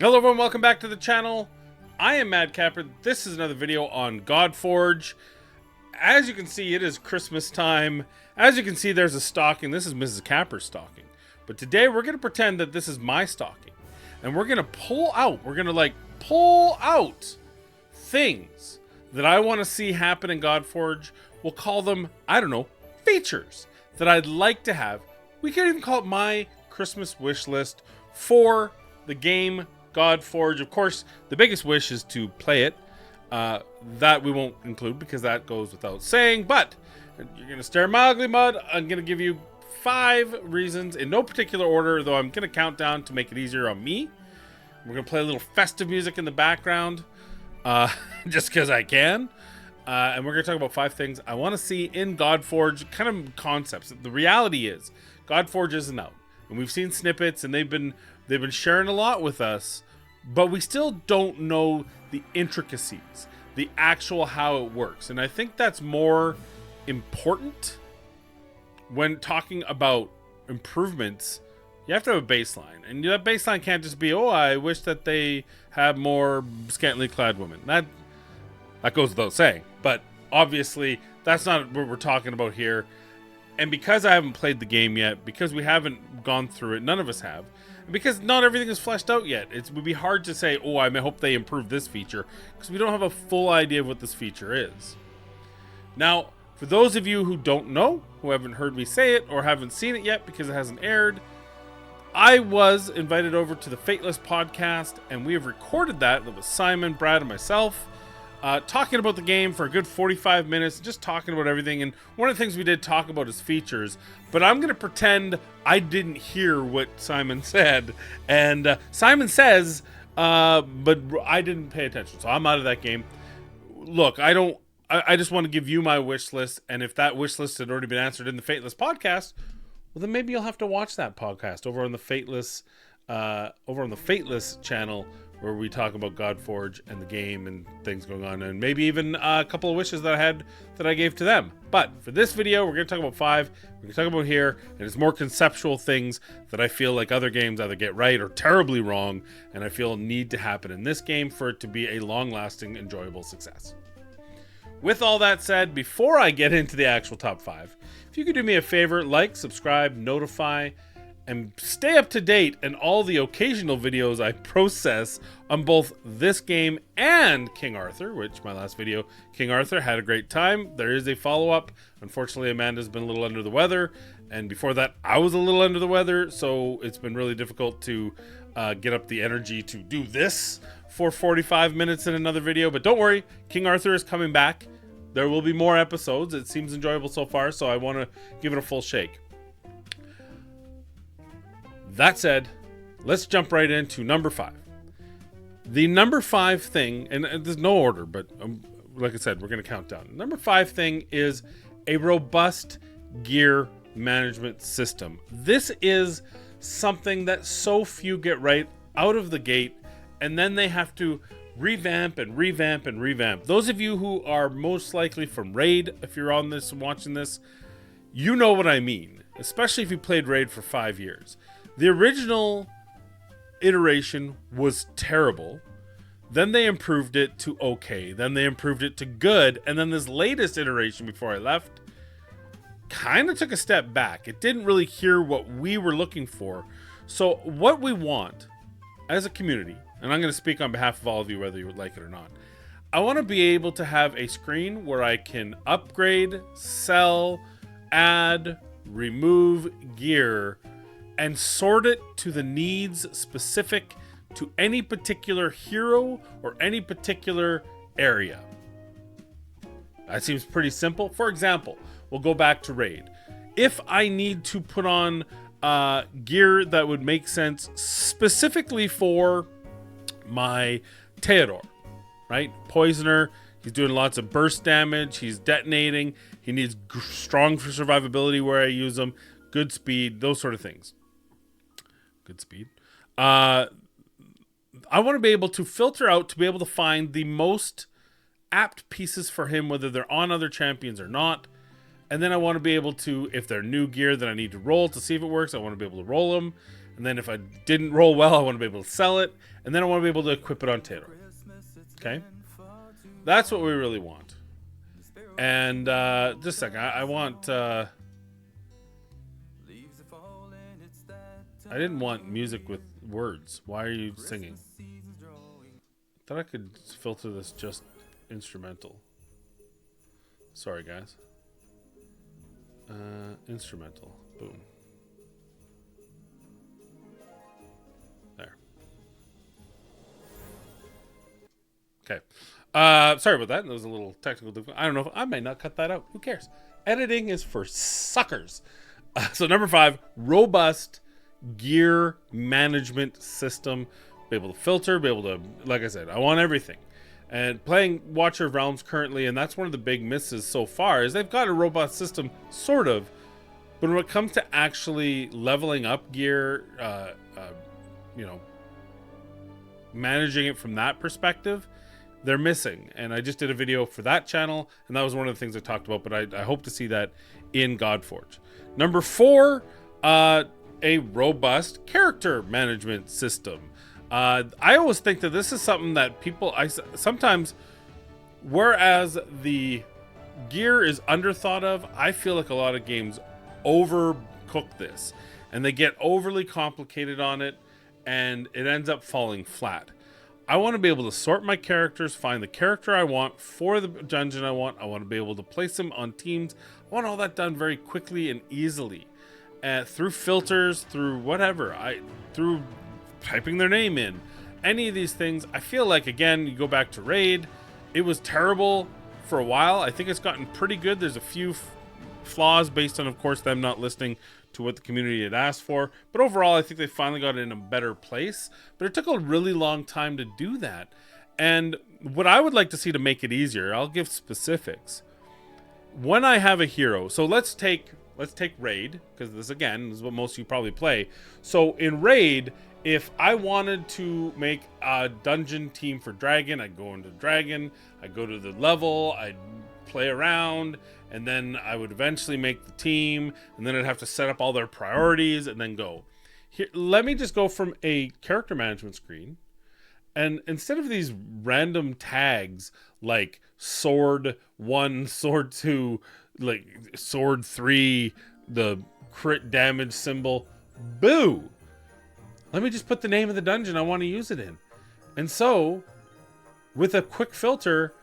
Hello everyone, welcome back to the channel. I am Mad Capper. This is another video on Godforge. As you can see, it is Christmas time. As you can see, there's a stocking. This is Mrs. Capper's stocking. But today we're going to pretend that this is my stocking. And we're going to pull out things that I want to see happen in Godforge. We'll call them, I don't know, features that I'd like to have. We could even call it my Christmas wish list for the game Godforge. Of course, the biggest wish is to play it. That we won't include because that goes without saying. But you're going to stare at my ugly mud. I'm going to give you 5 reasons in no particular order, though I'm going to count down to make it easier on me. We're going to play a little festive music in the background just because I can. And we're going to talk about 5 things I want to see in Godforge, kind of concepts. The reality is, Godforge isn't out. And we've seen snippets, and they've been sharing a lot with us, but we still don't know the intricacies, the actual how it works. And I think that's more important when talking about improvements. You have to have a baseline, and that baseline can't just be, oh, I wish that they had more scantily clad women. That goes without saying, but obviously that's not what we're talking about here. And because I haven't played the game yet, because we haven't gone through it, none of us have, and because not everything is fleshed out yet, it would be hard to say, oh, I hope they improve this feature, because we don't have a full idea of what this feature is. Now, for those of you who don't know, who haven't heard me say it, or haven't seen it yet because it hasn't aired, I was invited over to the Fateless podcast, and we have recorded that with Simon, Brad, and myself, talking about the game for a good 45 minutes, just talking about everything. And one of the things we did talk about is features, but I'm going to pretend I didn't hear what Simon said. And Simon says, but I didn't pay attention, so I'm out of that game. Look, I just want to give you my wish list, and if that wish list had already been answered in the Fateless podcast, well, then maybe you'll have to watch that podcast over on the Fateless channel, where we talk about Godforge and the game and things going on, and maybe even a couple of wishes that I had that I gave to them. But for this video, we're going to talk about 5. We're going to talk about here, and it's more conceptual things that I feel like other games either get right or terribly wrong, and I feel need to happen in this game for it to be a long-lasting, enjoyable success. With all that said, before I get into the actual top 5, if you could do me a favor, like, subscribe, notify, and stay up to date in all the occasional videos I process on both this game and King Arthur, which my last video, King Arthur, had a great time. There is a follow-up. Unfortunately, Amanda's been a little under the weather, and before that, I was a little under the weather, so it's been really difficult to get up the energy to do this for 45 minutes in another video. But don't worry, King Arthur is coming back. There will be more episodes. It seems enjoyable so far, so I want to give it a full shake. That said, let's jump right into number 5. The number 5 thing, and there's no order, but like I said, we're going to count down. Number 5 thing is a robust gear management system. This is something that so few get right out of the gate, and then they have to revamp and revamp and revamp. Those of you who are most likely from Raid, if you're on this and watching this, you know what I mean, especially if you played Raid for 5 years. The original iteration was terrible. Then they improved it to okay. Then they improved it to good. And then this latest iteration before I left kind of took a step back. It didn't really hear what we were looking for. So what we want as a community, and I'm going to speak on behalf of all of you whether you would like it or not, I want to be able to have a screen where I can upgrade, sell, add, remove gear, and sort it to the needs specific to any particular hero or any particular area. That seems pretty simple. For example, we'll go back to Raid. If I need to put on gear that would make sense specifically for my Theodore, right? Poisoner, he's doing lots of burst damage, he's detonating, he needs strong survivability where I use him, good speed, those sort of things. Good speed. I want to be able to filter out to be able to find the most apt pieces for him, whether they're on other champions or not. And then I want to be able to, if they're new gear that I need to roll to see if it works, I want to be able to roll them. And then if I didn't roll well, I want to be able to sell it. And then I want to be able to equip it on Tato. Okay? That's what we really want. And just a second. I want... I didn't want music with words. Why are you singing? I thought I could filter this just instrumental. Sorry, guys. Instrumental. Boom. There. Okay. Sorry about that. That was a little technical difficulty. I don't know. I might not cut that out. Who cares? Editing is for suckers. So number 5, robust gear management system. Be able to filter, be able to, like I said, I want everything. And playing Watcher of Realms currently, and that's one of the big misses so far, is they've got a robust system, sort of, but when it comes to actually leveling up gear, you know, managing it from that perspective, they're missing. And I just did a video for that channel, and that was one of the things I talked about, but I hope to see that in Godforge. Number 4, a robust character management system. I always think that this is something that people, sometimes, whereas the gear is underthought of, I feel like a lot of games overcook this and they get overly complicated on it and it ends up falling flat. I want to be able to sort my characters, find the character I want for the dungeon I want. I want to be able to place them on teams. I want all that done very quickly and easily. Through filters, through whatever, through typing their name in, any of these things. I feel like, again, you go back to Raid, it was terrible for a while. I think it's gotten pretty good. There's a few flaws based on, of course, them not listening to what the community had asked for, but overall I think they finally got it in a better place. But it took a really long time to do that. And what I would like to see to make it easier, I'll give specifics. When I have a hero, so let's take Raid, because this, again, is what most of you probably play. So in Raid, if I wanted to make a dungeon team for Dragon, I'd go into Dragon, I'd go to the level, I'd play around, and then I would eventually make the team, and then I'd have to set up all their priorities and then go. Here, let me just go from a character management screen, and instead of these random tags like sword 1, sword 2, like sword 3, the crit damage symbol, boo! Let me just put the name of the dungeon I want to use it in. And so, with a quick filter,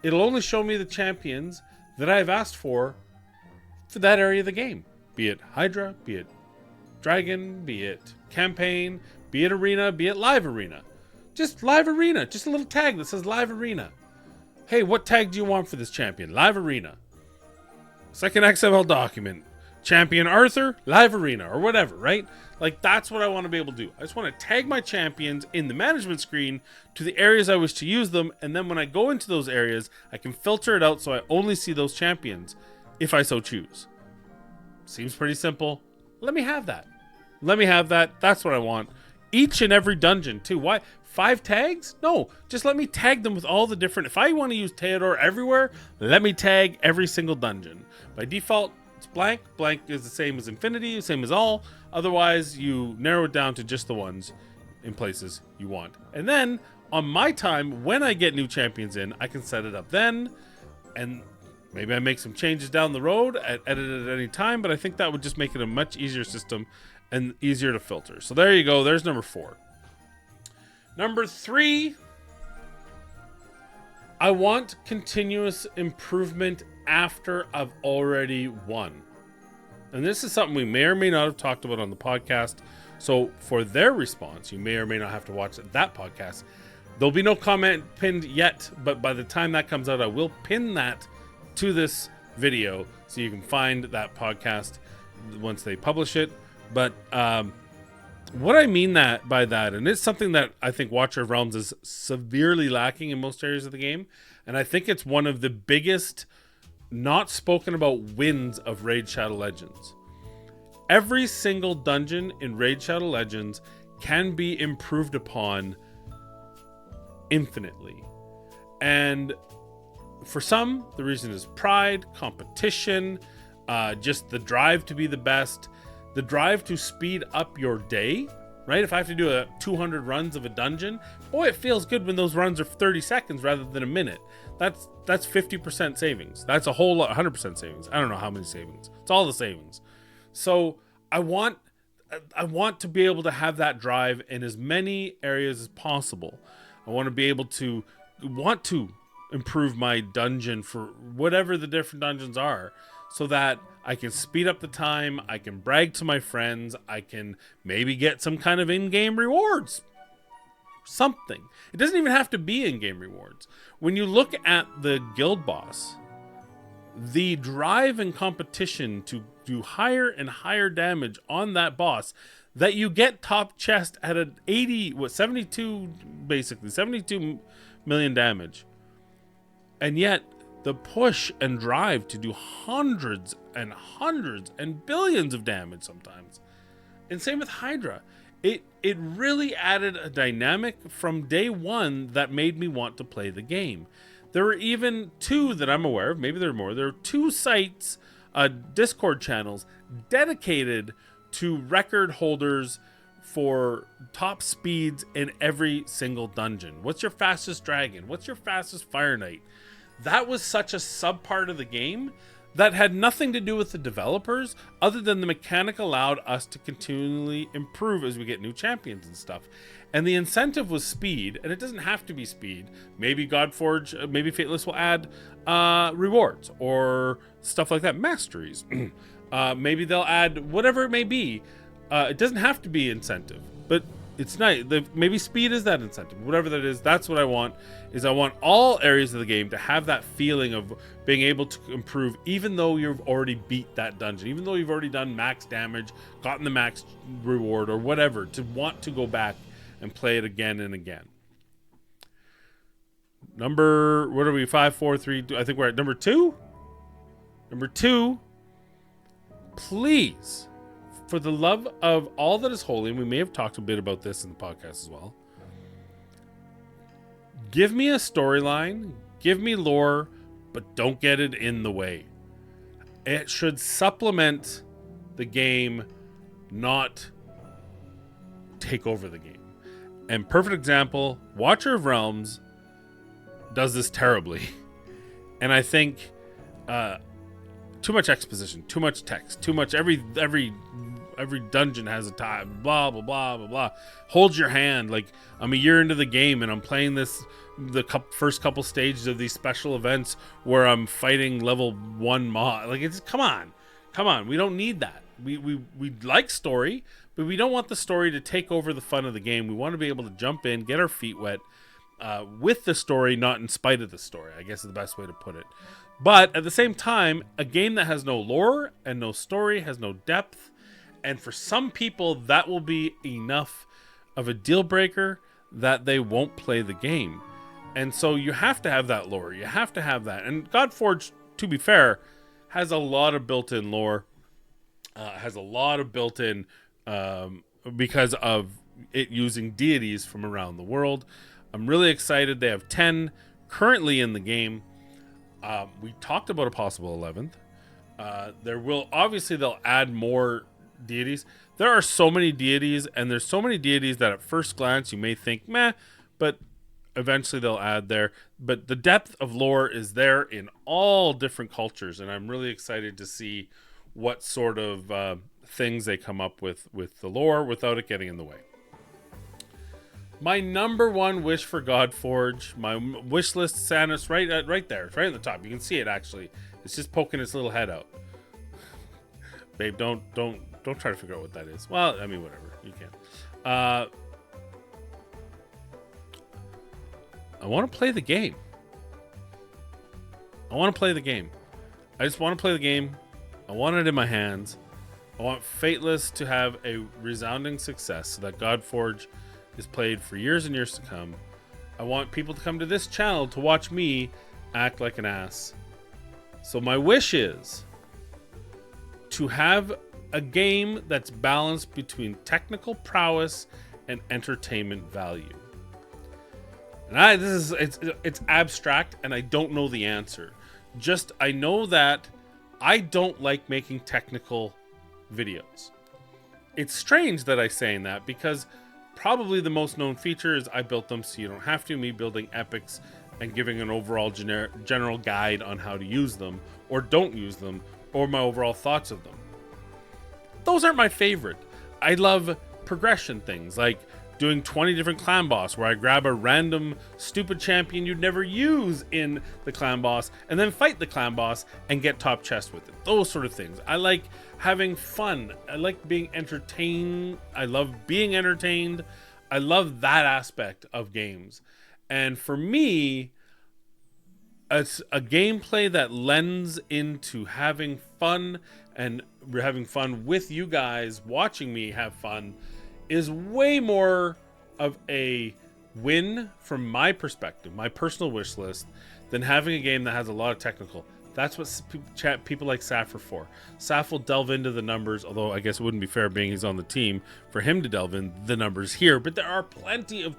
it'll only show me the champions that I've asked for that area of the game. Be it Hydra, be it Dragon, be it Campaign, be it Arena, be it Live Arena. Just Live Arena. Just a little tag that says Live Arena. Hey, what tag do you want for this champion? Live Arena. Second XML document. Champion Arthur, Live Arena, or whatever, right? Like, that's what I want to be able to do. I just want to tag my champions in the management screen to the areas I wish to use them, and then when I go into those areas, I can filter it out so I only see those champions, if I so choose. Seems pretty simple. Let me have that. Let me have that. That's what I want. Each and every dungeon, too. Why? 5 tags? No, just let me tag them with all the different... If I want to use Theodore everywhere, let me tag every single dungeon. By default, it's blank. Blank is the same as infinity, same as all. Otherwise, you narrow it down to just the ones in places you want. And then, on my time, when I get new champions in, I can set it up then. And maybe I make some changes down the road, edit it at any time, but I think that would just make it a much easier system and easier to filter. So there you go. There's number 4. Number 3, I want continuous improvement after I've already won. And this is something we may or may not have talked about on the podcast. So for their response, you may or may not have to watch that podcast. There'll be no comment pinned yet, but by the time that comes out, I will pin that to this video so you can find that podcast once they publish it. But what I mean by that, and it's something that I think Watcher of Realms is severely lacking in most areas of the game, and I think it's one of the biggest not spoken about wins of Raid Shadow Legends. Every single dungeon in Raid Shadow Legends can be improved upon infinitely. And for some, the reason is pride, competition, just the drive to be the best, the drive to speed up your day right? If I have to do a 200 runs of a dungeon, boy, it feels good when those runs are 30 seconds rather than a minute. That's 50% savings. That's a whole lot, 100% savings. I don't know how many savings. It's all the savings. So I want to be able to have that drive in as many areas as possible. I want to be able to improve my dungeon for whatever the different dungeons are, so that I can speed up the time, I can brag to my friends, I can maybe get some kind of in-game rewards. Something. It doesn't even have to be in-game rewards. When you look at the guild boss, the drive and competition to do higher and higher damage on that boss, that you get top chest at an 72 million damage. And yet the push and drive to do hundreds and hundreds and billions of damage sometimes. And same with Hydra. It really added a dynamic from day one that made me want to play the game. There were even two that I'm aware of, maybe there are more. There are two sites, Discord channels, dedicated to record holders for top speeds in every single dungeon. What's your fastest dragon? What's your fastest Fire Knight? That was such a sub part of the game that had nothing to do with the developers, other than the mechanic allowed us to continually improve as we get new champions and stuff. And the incentive was speed, and it doesn't have to be speed. Maybe Godforge, maybe Fateless will add rewards or stuff like that, masteries. Maybe they'll add whatever it may be. It doesn't have to be incentive, but it's nice. Maybe speed is that incentive. Whatever that is, that's what I want. I want all areas of the game to have that feeling of being able to improve, even though you've already beat that dungeon, even though you've already done max damage, gotten the max reward or whatever, to want to go back and play it again and again. Number, what are we? 5, 4, 3, 2, I think we're at number 2. Number 2, please, for the love of all that is holy, and we may have talked a bit about this in the podcast as well, give me a storyline, give me lore, but don't get it in the way. It should supplement the game, not take over the game. And perfect example, Watcher of Realms does this terribly. And I think too much exposition, too much text, too much every dungeon has a time, blah blah blah blah blah. Hold your hand. Like, I'm a year into the game and I'm playing first couple stages of these special events where I'm fighting level 1 mod. Like, it's come on, we don't need that. We like story, but we don't want the story to take over the fun of the game. We want to be able to jump in, get our feet wet with the story, not in spite of the story, I guess is the best way to put it. But at the same time, a game that has no lore and no story, has no depth, and for some people that will be enough of a deal breaker that they won't play the game. And so you have to have that lore. You have to have that. And Godforge, to be fair, has a lot of built-in lore. Has a lot of built-in because of it using deities from around the world. I'm really excited. They have 10 currently in the game. We talked about a possible 11th. They'll add more deities. There are so many deities, and there's so many deities that at first glance you may think meh, but eventually they'll add there. But the depth of lore is there in all different cultures, and I'm really excited to see what sort of things they come up with the lore without it getting in the way. My number one wish for Godforge, my wish list, Sanus, right there. It's right at the top. You can see it, actually. It's just poking its little head out. Babe, don't try to figure out what that is. Well, I mean, whatever. You can. I want to play the game. I just want to play the game. I want it in my hands. I want Fateless to have a resounding success so that Godforge is played for years and years to come. I want people to come to this channel to watch me act like an ass. So my wish is to have a game that's balanced between technical prowess and entertainment value. And it's abstract, and I don't know the answer. Just I know that I don't like making technical videos. it's strange that I saying that, because probably the most known feature is I built them so you don't have to. Me building epics and giving an overall general guide on how to use them or don't use them, or my overall thoughts of them. Those aren't my favorite. I love progression things like doing 20 different clan boss, where I grab a random stupid champion you'd never use in the clan boss and then fight the clan boss and get top chest with it. Those sort of things. I like having fun. I like being entertained. I love being entertained. I love that aspect of games. And for me, it's a gameplay that lends into having fun, and having fun with you guys watching me have fun is way more of a win from my perspective, my personal wish list, than having a game that has a lot of technical. That's what people like Saf are for. Saf will delve into the numbers, although I guess it wouldn't be fair, being he's on the team, for him to delve in the numbers here. But there are plenty of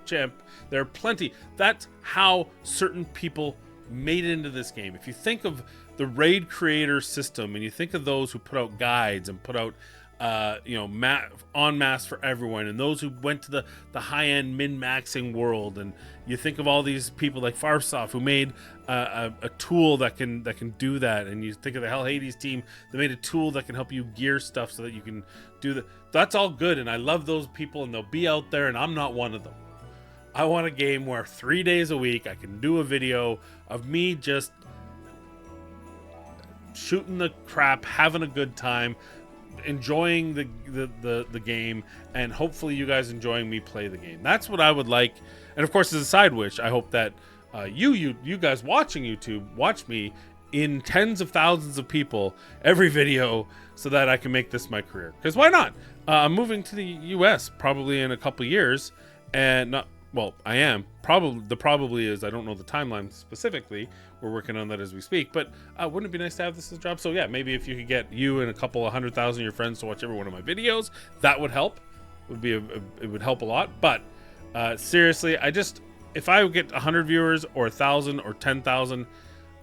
there are plenty. That's how certain people made it into this game. If you think of the raid creator system, and you think of those who put out guides and put out en masse for everyone, and those who went to the high-end min-maxing world, and you think of all these people like Farsoft who made a tool that can do that, and you think of the Hell Hades team that made a tool that can help you gear stuff so that you can do that's all good, and I love those people, and they'll be out there, and I'm not one of them. I want a game where 3 days a week I can do a video of me just shooting the crap, having a good time, enjoying the game, and hopefully you guys enjoying me play the game. That's what I would like. And of course, as a side wish, I hope that you guys watching YouTube watch me in tens of thousands of people every video, so that I can make this my career. Because why not? I'm moving to the US probably in a couple years, and I am. Probably is, I don't know the timeline specifically. We're working on that as we speak. But wouldn't it be nice to have this as a job? So yeah, maybe if you could get you and a couple 100,000 of your friends to watch every one of my videos, that would help. It would help a lot. But seriously, if I would get 100 viewers or 1,000 or 10,000,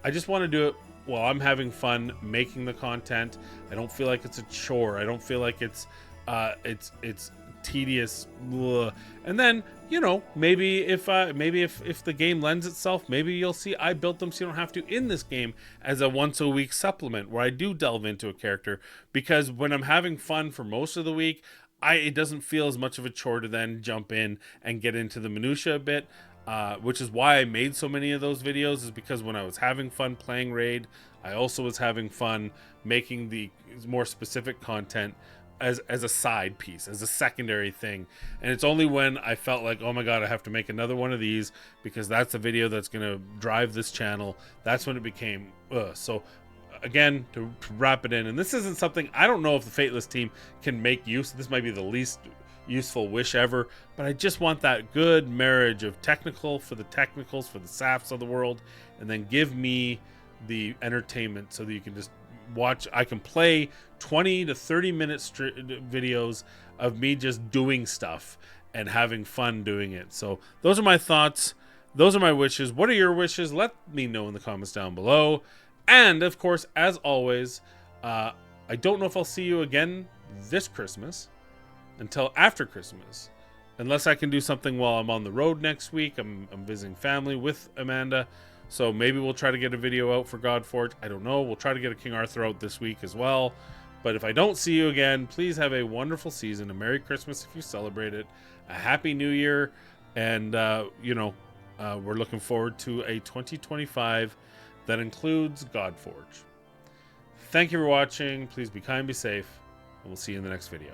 I just want to do it while I'm having fun making the content. I don't feel like it's a chore. I don't feel like it's tedious. Ugh. And then, maybe if the game lends itself, maybe you'll see I built them so you don't have to in this game as a once a week supplement, where I do delve into a character, because when I'm having fun for most of the week, it doesn't feel as much of a chore to then jump in and get into the minutia a bit, which is why I made so many of those videos, is because when I was having fun playing Raid, I also was having fun making the more specific content as a side piece, as a secondary thing. And it's only when I felt like, oh my god, I have to make another one of these because that's the video that's going to drive this channel, that's when it became so again, to wrap it in, and this isn't something, I don't know if the Fateless team can make use, this might be the least useful wish ever, but I just want that good marriage of technical for the technicals, for the Safs of the world, and then give me the entertainment so that you can just watch. I can play 20 to 30 minute videos of me just doing stuff and having fun doing it. So those are my thoughts, those are my wishes. What are your wishes? Let me know in the comments down below. And of course, as always, I don't know if I'll see you again this Christmas until after Christmas, unless I can do something while I'm on the road next week. I'm visiting family with Amanda, so maybe we'll try to get a video out for Godforge. I don't know. We'll try to get a King Arthur out this week as well. But if I don't see you again, please have a wonderful season, a Merry Christmas if you celebrate it, a Happy New Year, and we're looking forward to a 2025 that includes Godforge. Thank you for watching. Please be kind, be safe, and we'll see you in the next video.